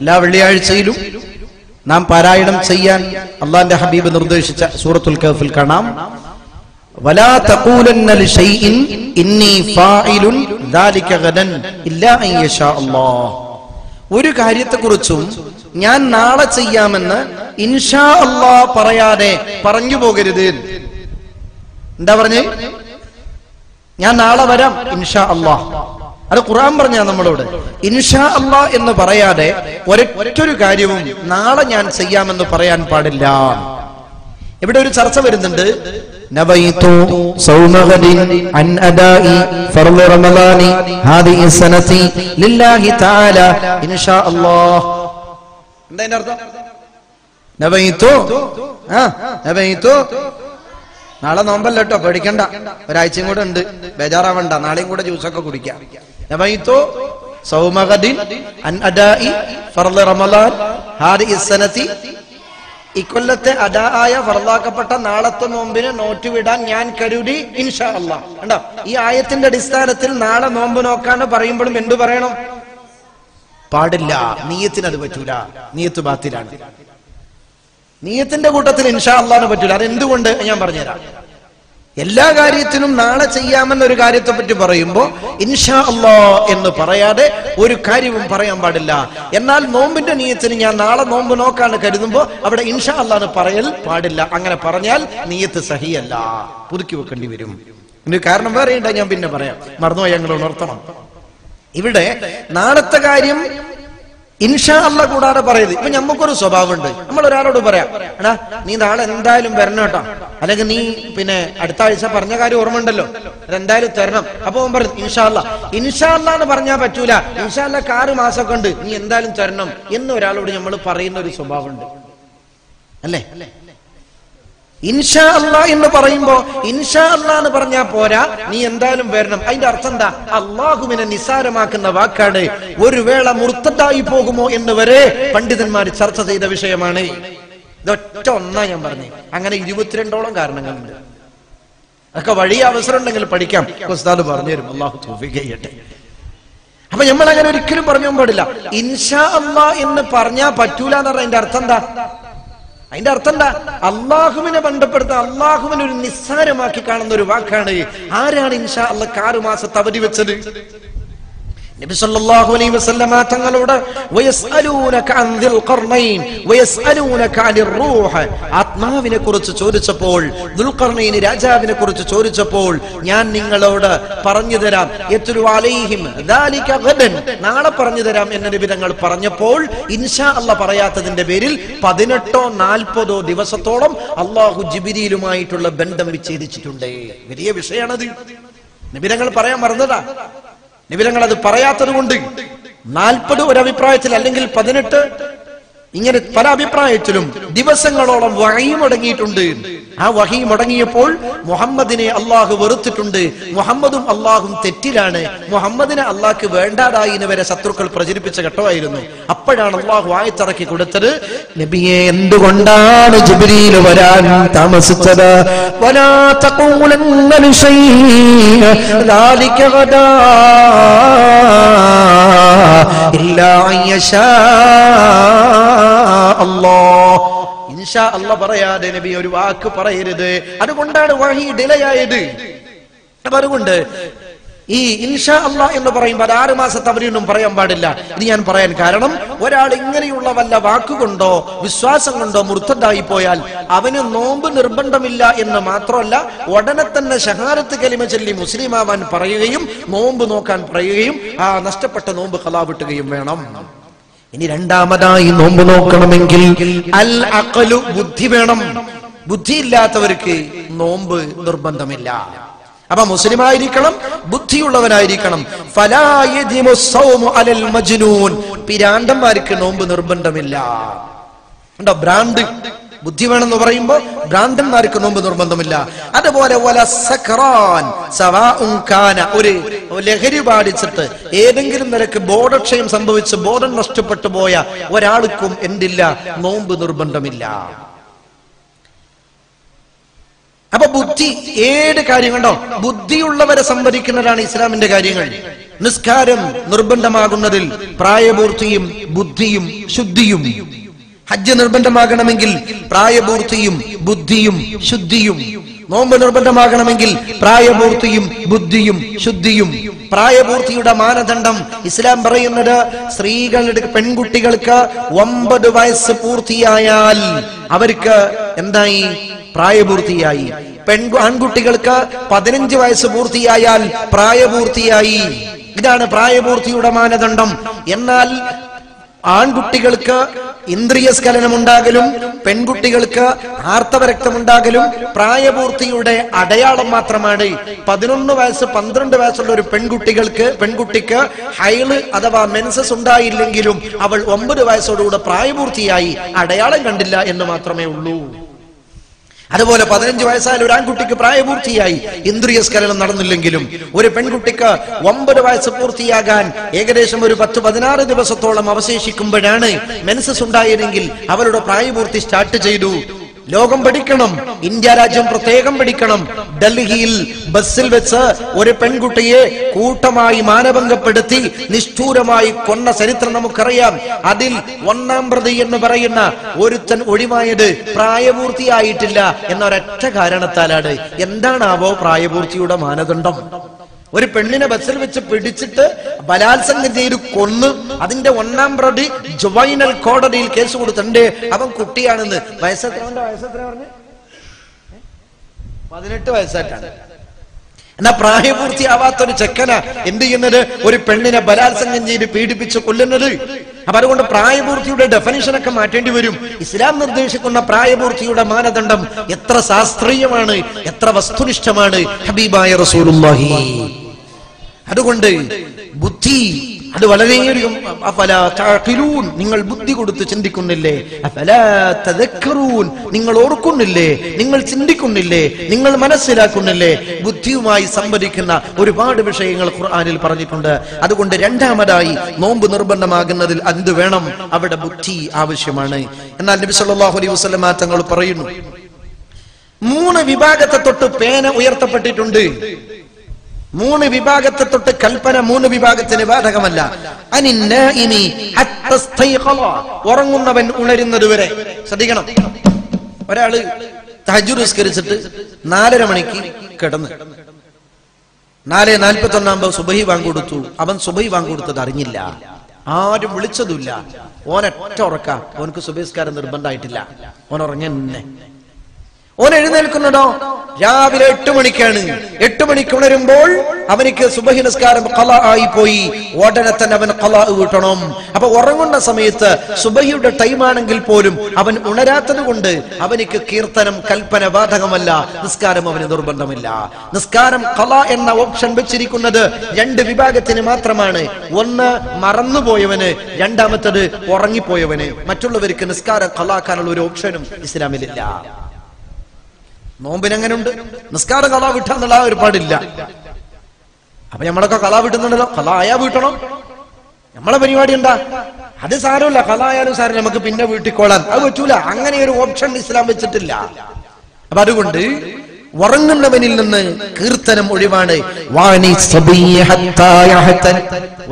എല്ലാ വെള്ളിയാഴ്ചയിലും നാം പാരായണം ചെയ്യാൻ അള്ളാന്റെ ഹബീബ് നിർദ്ദേശിച്ച സൂറത്തുൽ കഹ്ഫിൽ കാണാം, വലാ തഖൂലന്ന ലിശൈഇൻ ഇന്നി ഫാഇലുൻ ദാലിക ഗദൻ ഇല്ലാ അൻ യശാ അല്ലാഹ്. ഒരു കാര്യത്തെക്കുറിച്ചും ഞാൻ നാളെ ചെയ്യാമെന്ന് ഇൻഷാ അല്ലാഹ് പറയാതെ പറഞ്ഞു പോകരുത്. എന്താ പറഞ്ഞേ? ഞാൻ നാളെ വരാം ഇൻഷാ അല്ലാഹ്. അത് ഖുർആൻ പറഞ്ഞാ നമ്മളോട്. ഇൻഷാ അല്ലാഹ് എന്ന് പറയാതെ ഒരൊറ്റൊരു കാര്യവും നാളെ ഞാൻ ചെയ്യാമെന്ന് പറയാൻ പാടില്ല. ഇവിടെ ഒരു ചർച്ച വരുന്നുണ്ട്. നബൈതു സൗമഗദിൻ അൻ അദാഇ ഫർള് റമളാനി ഹാദിഹി സനതി ലില്ലാഹി തആല ഇൻഷാ അല്ലാഹ്. എന്താ ഇതിന്റെ അർത്ഥം? നബൈതു നാളെ നോമ്പല്ല കേട്ടോ, പേടിക്കണ്ട, ഒരാഴ്ചയും കൂടെ ഉണ്ട്, ബേജാറാവണ്ട, നാളെയും കൂടെ ജ്യൂസൊക്കെ കുടിക്കാം. നബൈതു സൗമഗദിൻ അൻ അദാഇ ഫർള് റമളാൻ ഹാദിഹി സനതി, ഇക്കൊല്ലത്തെ അദാആയ ഫർളാക്കപ്പെട്ട നാളത്തെ നോമ്പിന് നോറ്റുവിടാൻ ഞാൻ കരുതി ഇൻഷാ അല്ലാഹ്. കണ്ടോ, ഈ ആയത്തിന്റെ അടിസ്ഥാനത്തിൽ നാളെ നോമ്പ് നോക്കാന്ന് പറയുമ്പോഴും എന്തു പറയണം? പാടില്ല. നീയത്തിന് അത് പറ്റൂല, നീയത്ത് ബാത്തിലാണ്. നീയത്തിന്റെ കൂട്ടത്തിൽ ഇൻഷാ അല്ലാഹ് പറ്റൂല. അതെന്തുകൊണ്ട് ഞാൻ പറഞ്ഞുതരാം. എല്ലാ കാര്യത്തിനും നാളെ ചെയ്യാമെന്നൊരു കാര്യത്തെ പറ്റി പറയുമ്പോ ഇൻഷാ അല്ലാഹ് എന്ന് പറയാതെ ഒരു കാര്യവും പറയാൻ പാടില്ല. എന്നാൽ നോമ്പിന്റെ നീയത്തിന് ഞാൻ നാളെ നോമ്പ് നോക്കാന്ന് കരുതുമ്പോ അവിടെ ഇൻഷാ അല്ലാഹ് പറയൽ പാടില്ല. അങ്ങനെ പറഞ്ഞാൽ നീയത്ത് സഹിയല്ല, പുതുക്കി വെക്കേണ്ടി വരും. ഇതിന് കാരണം വേറെ ഉണ്ടാ, ഞാൻ പിന്നെ പറയാം, മറന്നുപോയി, ഞങ്ങൾ ഉണർത്തണം. ഇവിടെ നാളത്തെ കാര്യം ഇൻഷാ അല്ലാഹ് കൂടാതെ പറയരുത്. ഇപ്പൊ നമുക്കൊരു സ്വഭാവമുണ്ട്, നമ്മൾ ഒരാളോട് പറയാം, എടാ നീ നാളെ എന്തായാലും വരണം കേട്ടോ, അല്ലെങ്കിൽ നീ പിന്നെ അടുത്ത ആഴ്ച പറഞ്ഞ കാര്യം ഓർമ്മ ഉണ്ടല്ലോ, അതെന്തായാലും തരണം. അപ്പൊ അവൻ പറയും ഇൻഷാ അല്ലാഹ്. ഇൻഷാ അല്ലാഹ് എന്ന് പറഞ്ഞാൽ പറ്റൂല, ഇൻഷാ അല്ലാഹ് 6 മാസമൊക്കെ ഉണ്ട്, നീ എന്തായാലും തരണം എന്ന് ഒരാളോട് നമ്മൾ പറയുന്ന ഒരു സ്വഭാവമുണ്ട്, അല്ലേ? ഇൻഷാ അല്ലാഹ് എന്ന് പറയുമ്പോ ഇൻഷാ അല്ലാഹ് എന്ന് പറഞ്ഞാൽ പോരാ, നീ എന്തായാലും വരണം. അതിന്റെ അർത്ഥം എന്താ? അള്ളാഹുവിനെ നിസ്സാരമാക്കുന്ന വാക്കാണ്. ഒരു വേള മുർത്തദായി പോകുമോ എന്ന് വരെ പണ്ഡിതന്മാർ ചർച്ച ചെയ്ത വിഷയമാണ്. ഇതൊറ്റ ഒന്നാ ഞാൻ പറഞ്ഞു. അങ്ങനെ 22ഓളം കാരണങ്ങളുണ്ട്. അതൊക്കെ വഴിയ അവസരം ഉണ്ടെങ്കിൽ പഠിക്കാം, ഉസ്താദ് പറഞ്ഞു തരും. അള്ളാഹു തൗഫീഖ് ചെയ്യട്ടെ. അപ്പൊ നമ്മൾ അങ്ങനെ ഒരിക്കലും പറഞ്ഞാൻ പാടില്ല. ഇൻഷാ അല്ലാഹ് എന്ന് പറഞ്ഞാൽ പറ്റൂല എന്ന് പറഞ്ഞ അതിന്റെ അർത്ഥം എന്താ? അതിന്റെ അർത്ഥം എന്താ? അള്ളാഹുവിനെ ബന്ധപ്പെടുത്ത, അള്ളാഹുവിനെ ഒരു നിസ്സാരമാക്കി കാണുന്ന ഒരു വാക്കാണ്. ആരാണ് ഇൻഷാ അല്ലാഹ് 6 മാസത്തെ അവധി വെച്ചത്? നബി സല്ലല്ലാഹു അലൈഹി വസല്ലമ തങ്ങളോട് വയസ്അലൂനക അൻ ദിൽ ഖർനൈൻ വയസ്അലൂനക അനിർ റൂഹ്, ആത്മാവിനെ കുറിച്ച് ചോദിച്ചപ്പോൾ, ദുൽഖർനൈൻ രാജാവിനെ കുറിച്ച് ചോദിച്ചപ്പോൾ ഞാൻ നിങ്ങളോട് പറഞ്ഞു തരാം, യത്ലു അലൈഹിം ദാലിക ഗദൻ, നാളെ പറഞ്ഞു തരാം എന്ന് നബി തങ്ങൾ പറഞ്ഞപ്പോൾ ഇൻഷാ അല്ലാഹ് പറയാത്തതിന്റെ പേരിൽ 18ഓ 40ഓ ദിവസത്തോളം അല്ലാഹു ജിബ്രീലുമായിട്ടുള്ള ബന്ധം വിച്ഛേദിച്ചിട്ടുണ്ട്. വലിയ വിഷയമാണത്. നബി തങ്ങൾ പറയാൻ മറന്നതാ. നിബിധങ്ങൾ അത് പറയാത്തത് കൊണ്ട് 40 ഒരു അഭിപ്രായത്തിൽ, അല്ലെങ്കിൽ 18, ഇങ്ങനെ പല അഭിപ്രായത്തിലും ദിവസങ്ങളോളം വഹി മുടങ്ങിയിട്ടുണ്ട്. ആ വഹി മുടങ്ങിയപ്പോൾ മുഹമ്മദിനെ അള്ളാഹു വെറുത്തിട്ടുണ്ട്. മുഹമ്മദും അള്ളാഹും തെറ്റിലാണ്. മുഹമ്മദിനെ അള്ളാഹ്ക്ക് വേണ്ടാതായി എന്ന് വരെ ശത്രുക്കൾ പ്രചരിപ്പിച്ച ഘട്ടമായിരുന്നു. അപ്പോഴാണ് അള്ളാഹു ആയത്തിറക്കി കൊടുത്തത്, നബിയെ എന്തുകൊണ്ടാണ് ജിബ്രീൽ വരാൻ താമസിച്ചത്? വലാ തഖൂലന്ന ലിശൈഇൻ ദാലിക ഗദാ ഇല്ലാ അൻ യശാ അല്ലാഹ്. ഇൻഷാ അല്ലാഹ് പറയാതെ നബി ഒരു വാക്ക് പറയരുത്. അതുകൊണ്ടാണ് വഹി ഡിലേ ആയത്. അപ്പൊ അതുകൊണ്ട് ഈ ഇൻഷാ അല്ലാഹ് എന്ന് പറയുമ്പോൾ അത് 6 മാസത്തെ അവധിയൊന്നും പറയാൻ പാടില്ല. ഇത് ഞാൻ പറയാൻ കാരണം, ഒരാൾ ഇങ്ങനെയുള്ള വല്ല വാക്കുകൊണ്ടോ വിശ്വാസം കൊണ്ടോ മുർത്തദായി പോയാൽ അവന് നോമ്പ് നിർബന്ധമില്ല എന്ന് മാത്രമല്ല, ഉടനെ തന്നെ ശഹാദത്ത് കലിമ ചൊല്ലി മുസ്ലിമാവാൻ പറയുകയും നോമ്പ് നോക്കാൻ പറയുകയും ആ നഷ്ടപ്പെട്ട നോമ്പ് ഖളാ വിട്ടുകയും വേണം. ഇനി രണ്ടാമതായി നോമ്പ് നോക്കണമെങ്കിൽ അൽ അഖലു, ബുദ്ധി വേണം. ബുദ്ധിയില്ലാത്തവർക്ക് നോമ്പ് നിർബന്ധമില്ല. അപ്പൊ മുസ്ലിമായിരിക്കണം, ബുദ്ധിയുള്ളവനായിരിക്കണം. ഫലാ യദിമു സൗമു അലൽ മജ്നൂൻ, പിരാന്തന്മാർക്ക് നോമ്പ് നിർബന്ധമില്ല. ഉണ്ടോ? ഭ്രാന്ത്, ബുദ്ധി വേണമെന്ന് പറയുമ്പോ ഭ്രാന്തന്മാർക്ക് നോമ്പ് നിർബന്ധമില്ല. അതുപോലെ വല സക്രാൻ സവാഉൻ കാന, ഒരു ലഹരി ബാധിച്ചിട്ട് ഏതെങ്കിലും നിലക്ക് ബോധക്ഷയം സംഭവിച്ച് ബോധം നഷ്ടപ്പെട്ടു പോയ ഒരാൾക്കും എന്തില്ല? നോമ്പ് നിർബന്ധമില്ല. അപ്പൊ ബുദ്ധി 7 കാര്യം കണ്ടോ? ബുദ്ധിയുള്ളവരെ സംവദിക്കുന്നതാണ് ഇസ്ലാമിന്റെ കാര്യങ്ങൾ. നിസ്കാരം നിർബന്ധമാകുന്നതിൽ പ്രായപൂർത്തിയും ബുദ്ധിയും ശുദ്ധിയും. ഹജ്ജ് നിർബന്ധമാകണമെങ്കിൽ പ്രായപൂർത്തിയും ബുദ്ധിയും ശുദ്ധിയും. നോമ്പ് നിർബന്ധമാകണമെങ്കിൽ പ്രായപൂർത്തിയും ബുദ്ധിയും ശുദ്ധിയും. പ്രായപൂർത്തിയുടെ മാനദണ്ഡം ഇസ്ലാം പറയുന്നത് സ്ത്രീകളുടെ പെൺകുട്ടികൾക്ക് 9 വയസ്സ് പൂർത്തിയായാൽ അവർക്ക് എന്തായി? പ്രായപൂർത്തിയായി. ആൺകുട്ടികൾക്ക് 15 വയസ്സ് പൂർത്തിയായാൽ പ്രായപൂർത്തിയായി. ഇതാണ് പ്രായപൂർത്തിയുടെ മാനദണ്ഡം. എന്നാൽ ആൺകുട്ടികൾക്ക് ഇന്ദ്രിയ സ്ഖലനമുണ്ടാകലും പെൺകുട്ടികൾക്ക് ആർത്തവരക്തമുണ്ടാകലും പ്രായപൂർത്തിയുടെ അടയാളം മാത്രമാണ്. 11 വയസ്സ് 12 വയസ്സുള്ള ഒരു പെൺകുട്ടിക്ക് ഹൈള് അഥവാ മെൻസസ് ഉണ്ടായില്ലെങ്കിലും അവൾ 9 വയസ്സോടുകൂടെ പ്രായപൂർത്തിയായി, അടയാളം കണ്ടില്ല എന്ന് മാത്രമേ ഉള്ളൂ. അതുപോലെ 15 വയസ്സായ ഒരു ആൺകുട്ടിക്ക് പ്രായപൂർത്തിയായി, ഇന്ദ്രിയ സ്ഖലനം നടന്നില്ലെങ്കിലും. ഒരു പെൺകുട്ടിക്ക് 9 വയസ്സ് പൂർത്തിയാകാൻ ഏകദേശം ഒരു 10-16 ദിവസത്തോളം അവശേഷിക്കുമ്പോഴാണ് മെൻസസ് ഉണ്ടായതെങ്കിൽ അവളുടെ പ്രായപൂർത്തി സ്റ്റാർട്ട് ചെയ്തു. ലോകം പഠിക്കണം, ഇന്ത്യ രാജ്യം പ്രത്യേകം പഠിക്കണം. ഡൽഹിയിൽ ബസ്സിൽ വെച്ച് ഒരു പെൺകുട്ടിയെ കൂട്ടമായി മാനഭംഗപ്പെടുത്തി നിഷ്ഠൂരമായി കൊന്ന ചരിത്രം നമുക്കറിയാം. അതിൽ 1-ാം പ്രതി എന്ന് പറയുന്ന ഒരുത്തൻ ഒഴിവായത് പ്രായപൂർത്തിയായിട്ടില്ല എന്നൊരൊറ്റ കാരണത്താലാണ്. എന്താണാവോ പ്രായപൂർത്തിയുടെ മാനദണ്ഡം? ഒരു പെണ്ണിനെ ബസ്സിൽ വെച്ച് പിടിച്ചിട്ട് ബലാത്സംഗം ചെയ്ത് കൊന്ന് അതിന്റെ 1-ാം പ്രതി ജുവൈനൽ കോടതിയിൽ കേസ് കൊടുത്തിട്ടുണ്ട്. അവൻ കുട്ടിയാണെന്ന്. വയസ്സെത്ര പറഞ്ഞു? 18 വയസ്സായിട്ടാണ്. എന്നാ പ്രായപൂർത്തിയാവാത്തൊരു ചെക്കന എന്ത് ചെയ്യുന്നത്? ഒരു പെണ്ണിനെ ബലാത്സംഗം ചെയ്ത് പീഡിപ്പിച്ച് കൊല്ലുന്നത്. അപ്പൊ അതുകൊണ്ട് പ്രായപൂർത്തിയുടെ ഡെഫിനിഷനൊക്കെ മാറ്റേണ്ടി വരും. ഇസ്ലാം നിർദ്ദേശിക്കുന്ന പ്രായപൂർത്തിയുടെ മാനദണ്ഡം എത്ര ശാസ്ത്രീയമാണ്, എത്ര വസ്തുനിഷ്ഠമാണ് ഹബീബായ റസൂലുള്ളാഹി. അതുകൊണ്ട് ബുദ്ധി അത് വളരെയധികം. അഫലാ തഅഖിലൂൻ, നിങ്ങൾ ബുദ്ധി കൊടുത്ത് ചിന്തിക്കുന്നില്ലേ? അഫലാ തദക്കറൂൻ, നിങ്ങൾ ഓർക്കുന്നില്ലേ? നിങ്ങൾ ചിന്തിക്കുന്നില്ലേ? നിങ്ങൾ മനസ്സിലാക്കുന്നില്ലേ? ബുദ്ധിയുമായി സംവദിക്കുന്ന ഒരുപാട് വിഷയങ്ങൾ ഖുർആനിൽ പറഞ്ഞിട്ടുണ്ട്. അതുകൊണ്ട് രണ്ടാമതായി നോമ്പ് നിർബന്ധമാകുന്നതിൽ എന്ത് വേണം? അവിടെ ബുദ്ധി ആവശ്യമാണ്. എന്നാൽ നബി സല്ലല്ലാഹു അലൈഹി വസല്ലം തങ്ങൾ പറയുന്നു, 3 വിഭാഗത്തെ തൊട്ട് പേന ഉയർത്തപ്പെട്ടിട്ടുണ്ട്. 3 വിഭാഗത്തെ തൊട്ട് കൽപ്പന 3 വിഭാഗത്തിന് ബാധകമല്ല. ഉറങ്ങുന്നവൻ ഉണരുന്നത് വരെ ശ്രദ്ധിക്കണം. ഒരാള് തഹജ്ജുദ് നിസ്കരിച്ചിട്ട് 4:30 മണിക്ക് കിടന്ന് 4:41 സുബഹി ബാങ്ക് കൊടുത്തു. അവൻ സുബഹി ബാങ്ക് കൊടുത്തത് അറിഞ്ഞില്ല, ആരും വിളിച്ചതുമില്ല. ഓനൊറ്റ ഉറക്ക. ഓനക്ക് സുബഹിസ്കാരം നിർബന്ധമായിട്ടില്ല. ഓൻ ഉറങ്ങന്നെ. ഓൻ എഴുന്നേൽക്കുന്നതോ രാവിലെ 8 മണിക്കാണ്. 8 മണിക്ക് ഉണരുമ്പോൾ അവനിക്ക് സുബഹി നിസ്കാരം ഖളാ ആയി പോയി. ഉടനെ തന്നെ അവൻ ഖളാ വീട്ടണം. അപ്പൊ ഉറങ്ങുന്ന സമയത്ത് സുബഹിയുടെ ടൈം ആണെങ്കിൽ പോലും അവൻ ഉണരാത്തത് കൊണ്ട് അവനിക്ക് കീർത്തനം കൽപ്പന ബാധകമല്ല, നിസ്കാരം അവന് നിർബന്ധമില്ല. നിസ്കാരം ഖളാ എന്ന ഓപ്ഷൻ വെച്ചിരിക്കുന്നത് 2 വിഭാഗത്തിന് മാത്രമാണ്. ഒന്ന് മറന്നുപോയവന്, രണ്ടാമത്തത് ഉറങ്ങിപ്പോയവന്. മറ്റുള്ളവർക്ക് നിസ്കാരം ഖളാക്കാനുള്ള ഒരു ഓപ്ഷനും ഇസ്ലാമിലില്ല. നോമ്പിന് അങ്ങനെ ഉണ്ട്. നിസ്കാരം കളാ വിട്ടാന്നുള്ള ഒരുപാടില്ല. അപ്പൊ നമ്മളൊക്കെ കളാ വിട്ടുന്നുണ്ടല്ലോ. കളാ ആയാ വീട്ടണം. നമ്മളെ പരിപാടി എന്താ? അത് സാരമില്ല, കളാ ആയാലും സാരമില്ല, നമുക്ക് പിന്നെ വീട്ടിക്കോളാൻ. അത് പറ്റൂല. അങ്ങനെ ഒരു ഓപ്ഷൻ ഇസ്ലാം വെച്ചിട്ടില്ല. അപ്പൊ അതുകൊണ്ട് ഉറങ്ങുന്നവനിൽ നിന്ന് കീർത്തനം ഒഴിവാണ്.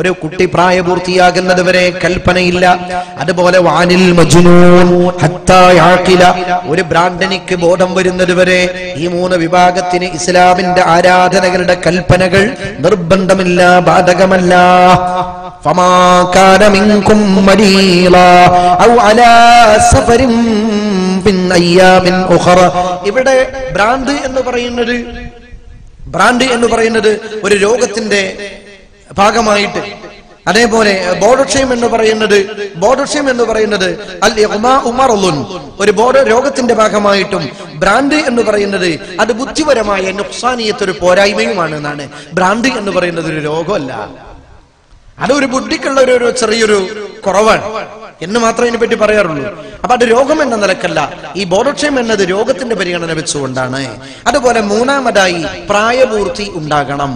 ഒരു കുട്ടി പ്രായപൂർത്തിയാകുന്നത് വരെ കൽപ്പനയില്ല. അതുപോലെ വാനിൽ മജ്നൂൻ ഹത്താ യഅഖില, ഒരു ഭ്രാന്തനിക്ക് ബോധം വരുന്നത് വരെ. ഈ 3 വിഭാഗത്തിന് ഇസ്ലാമിന്റെ ആരാധനകളുടെ കൽപ്പനകൾ നിർബന്ധമില്ല, ബാധകമല്ല. ഫമാ കാന മിൻകും മരീളാ ഔ അലാ സഫരിൻ മിൻ അയ്യാമിൻ ഉഖറ. ഇവിടെ ഭ്രാന്ത് എന്ന് പറയുന്നത് ഒരു രോഗത്തിന്റെ ഭാഗമായിട്ട്, അതേപോലെ ബോധക്ഷയം എന്ന് പറയുന്നത് അൽ ഇഗ്മാഉ മർളുൻ, ഒരു രോഗത്തിന്റെ ഭാഗമായിട്ടും, ഭ്രാന്ത് എന്ന് പറയുന്നത് അത് ബുദ്ധിപരമായ നുഖ്സാനിയത്ത്, ഒരു പോരായ്മയുമാണ് എന്നാണ്. ഭ്രാന്ത് എന്ന് പറയുന്നത് ഒരു രോഗമല്ല, അതൊരു ബുദ്ധിക്കുള്ള ഒരു ചെറിയൊരു കുറവാണ് എന്ന് മാത്രമേ ഇതിനെ പറ്റി പറയാറുള്ളൂ. അപ്പൊ അത് രോഗം എന്ന നിലക്കല്ല. ഈ ബോധക്ഷയം എന്നത് രോഗത്തിന്റെ പരിഗണന വെച്ചുകൊണ്ടാണ്. അതുപോലെ മൂന്നാമതായി പ്രായപൂർത്തി ഉണ്ടാകണം.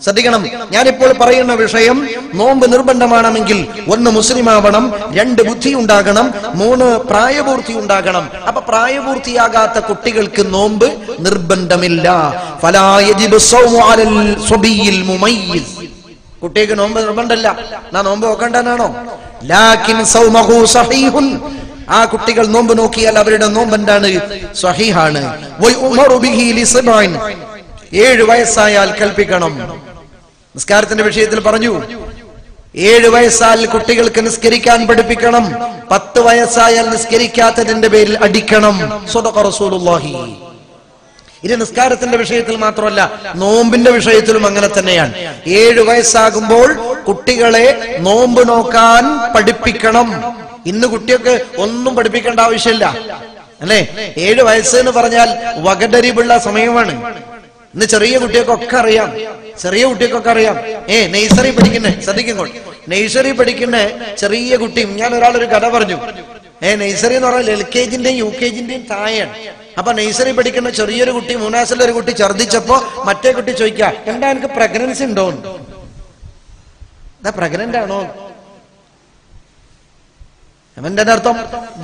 ശ്രദ്ധിക്കണം, ഞാനിപ്പോൾ പറയുന്ന വിഷയം നോമ്പ് നിർബന്ധമാണെങ്കിൽ 1 മുസ്ലിം ആവണം, 2 ബുദ്ധി ഉണ്ടാകണം, 3 പ്രായപൂർത്തി ഉണ്ടാകണം. അപ്പൊ പ്രായപൂർത്തിയാകാത്ത കുട്ടികൾക്ക് നോമ്പ് നിർബന്ധമില്ല. ഫലാ യജിബു സൗമു അലൽ സ്വബിയിൽ മുമയ്യിസ്, കുട്ടിക്ക് നോമ്പ് നിർബന്ധമല്ല, എന്നാ നോമ്പ് നോക്കണ്ടെന്നാണോ? ലാകിൻ സൗമഹു സഹീഹുൻ, ആ കുട്ടികൾ നോമ്പ് നോക്കിയാൽ അവരുടെ നോമ്പ് എന്താണ്? സ്വഹീഹാണ്. വയുമറു ബിഹി ലിസബഇൻ, 7 വയസ്സായാൽ കൽപ്പിക്കണം. നിസ്കാരത്തിന്റെ വിഷയത്തിൽ പറഞ്ഞു 7 വയസ്സാൽ കുട്ടികൾക്ക് നിസ്കരിക്കാൻ പഠിപ്പിക്കണം. 10 വയസ്സായാൽ നിസ്കരിക്കാത്തതിന്റെ പേരിൽ അടിക്കണം. സ്വദഖ റസൂലുള്ളാഹി. ഇത് നിസ്കാരത്തിന്റെ വിഷയത്തിൽ മാത്രമല്ല, നോമ്പിന്റെ വിഷയത്തിലും അങ്ങനെ തന്നെയാണ്. 7 വയസ്സാകുമ്പോൾ കുട്ടികളെ നോമ്പ് നോക്കാൻ പഠിപ്പിക്കണം. ഇന്ന് കുട്ടിയൊക്കെ ഒന്നും പഠിപ്പിക്കേണ്ട ആവശ്യമില്ല അല്ലെ. 7 വയസ്സ് എന്ന് പറഞ്ഞാൽ വകടരിവുള്ള സമയമാണ്. ഇന്ന് ചെറിയ കുട്ടികൾക്കൊക്കെ അറിയാം, നെയ്സറി പഠിക്കുന്നേ, ശ്രദ്ധിക്കുമ്പോൾ നെയ്സറി പഠിക്കുന്ന ചെറിയ കുട്ടിയും, ഞാൻ ഒരാളൊരു കഥ പറഞ്ഞു. നെയ്സറി എന്ന് പറഞ്ഞാൽ LKGന്റെയും UKGന്റെയും താഴെയാണ്. അപ്പൊ നെയ്സറി പഠിക്കുന്ന ചെറിയൊരു കുട്ടി, 3 വയസ്സുള്ള ഒരു കുട്ടി ഛർദിച്ചപ്പോ മറ്റേ കുട്ടി ചോദിക്കുക, എന്താ എനിക്ക് പ്രഗ്നൻസി ഉണ്ടോന്ന്? എന്താ പ്രഗ്നന്റ് ആണോ? അവന്റെ അർത്ഥം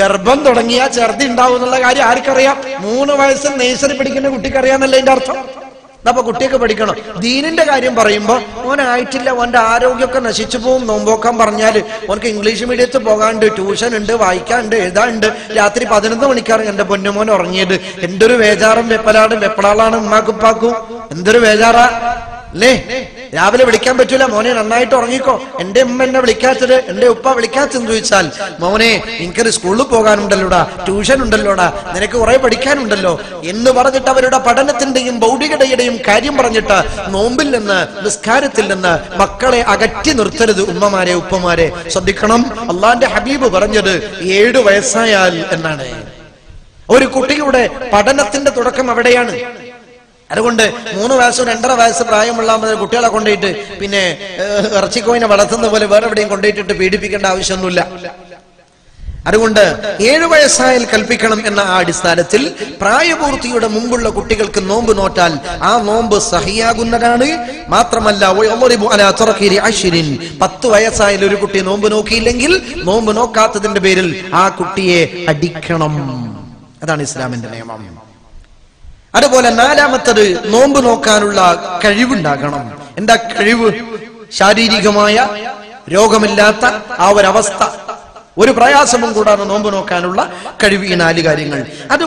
ഗർഭം തുടങ്ങിയ ഛർദി ഉണ്ടാവും എന്നുള്ള കാര്യം ആർക്കറിയാം? 3 വയസ്സിൽ നെയ്സറി പഠിക്കുന്ന കുട്ടിക്ക് അറിയാന്നല്ല എന്റെ അർത്ഥം. അപ്പൊ കുട്ടിയൊക്കെ പഠിക്കണം. ദീനിന്റെ കാര്യം പറയുമ്പോ ഓനായിട്ടില്ല, ഓന്റെ ആരോഗ്യമൊക്കെ നശിച്ചു പോകും. നോമ്പോക്കാൻ പറഞ്ഞാല് ഓനക്ക് ഇംഗ്ലീഷ് മീഡിയത്തിൽ പോകാണ്ട്, ട്യൂഷൻ ഉണ്ട്, വായിക്കാണ്ട്, എഴുതാണ്ട്, രാത്രി 11 മണിക്കാണ് എന്റെ പൊന്നുമോൻ ഉറങ്ങിയത്. എന്തൊരു വേജാറും വെപ്പലാടും വെപ്പളാളാണ് ഉമ്മാക്കുപ്പാക്കും. എന്തൊരു വേജാറാ അല്ലേ? രാവിലെ വിളിക്കാൻ പറ്റൂല, മോനെ നന്നായിട്ട് ഉറങ്ങിക്കോ. എന്റെ ഉമ്മ എന്നെ വിളിക്കാത്തത്, എന്റെ ഉപ്പ വിളിക്കാത്തെന്ന് ചോദിച്ചാൽ, മോനെ എനിക്കൊരു സ്കൂളിൽ പോകാനുണ്ടല്ലോടാ, ട്യൂഷൻ ഉണ്ടല്ലോടാ, നിനക്ക് കുറെ പഠിക്കാനുണ്ടല്ലോ എന്ന് പറഞ്ഞിട്ട് അവരുടെ പഠനത്തിന്റെയും ഭൗതികതയുടെയും കാര്യം പറഞ്ഞിട്ട് നോമ്പിൽ നിന്ന്, നിസ്കാരത്തിൽ നിന്ന് മക്കളെ അകറ്റി നിർത്തരുത്. ഉമ്മമാരെ, ഉപ്പമാരെ ശ്രദ്ധിക്കണം. അള്ളാന്റെ ഹബീബ് പറഞ്ഞത് 7 വയസ്സായാൽ എന്നാണ്. ഒരു കുട്ടിയുടെ പഠനത്തിന്റെ തുടക്കം അവിടെയാണ്. അതുകൊണ്ട് 3 വയസ്സോ 2.5 വയസ്സ് പ്രായമുള്ള കുട്ടികളെ കൊണ്ടുപോയിട്ട് പിന്നെ ഇറച്ചിക്കോയിനെ വളർത്തുന്ന പോലെ വേറെ എവിടെയും കൊണ്ടുപോയിട്ടിട്ട് പീഡിപ്പിക്കേണ്ട ആവശ്യമൊന്നുമില്ല. അതുകൊണ്ട് 7 വയസ്സായാൽ കൽപ്പിക്കണം എന്ന ആ അടിസ്ഥാനത്തിൽ പ്രായപൂർത്തിയുടെ മുമ്പുള്ള കുട്ടികൾക്ക് നോമ്പ് നോറ്റാൽ ആ നോമ്പ് സഹിയാകുന്നതാണ്. മാത്രമല്ല 10 വയസ്സായാൽ ഒരു കുട്ടി നോമ്പ് നോക്കിയില്ലെങ്കിൽ നോമ്പ് നോക്കാത്തതിന്റെ പേരിൽ ആ കുട്ടിയെ അടിക്കണം. അതാണ് ഇസ്ലാമിന്റെ നിയമം. അതുപോലെ 4-മത്തത് നോമ്പ് നോക്കാനുള്ള കഴിവുണ്ടാകണം. എന്താ കഴിവ്? ശാരീരികമായ രോഗമില്ലാത്ത ആ ഒരവസ്ഥ, ഒരു പ്രയാസവും കൂടാതെ നോമ്പ് നോക്കാനുള്ള കഴിവ്. ഈ 4 കാര്യങ്ങൾ. അത്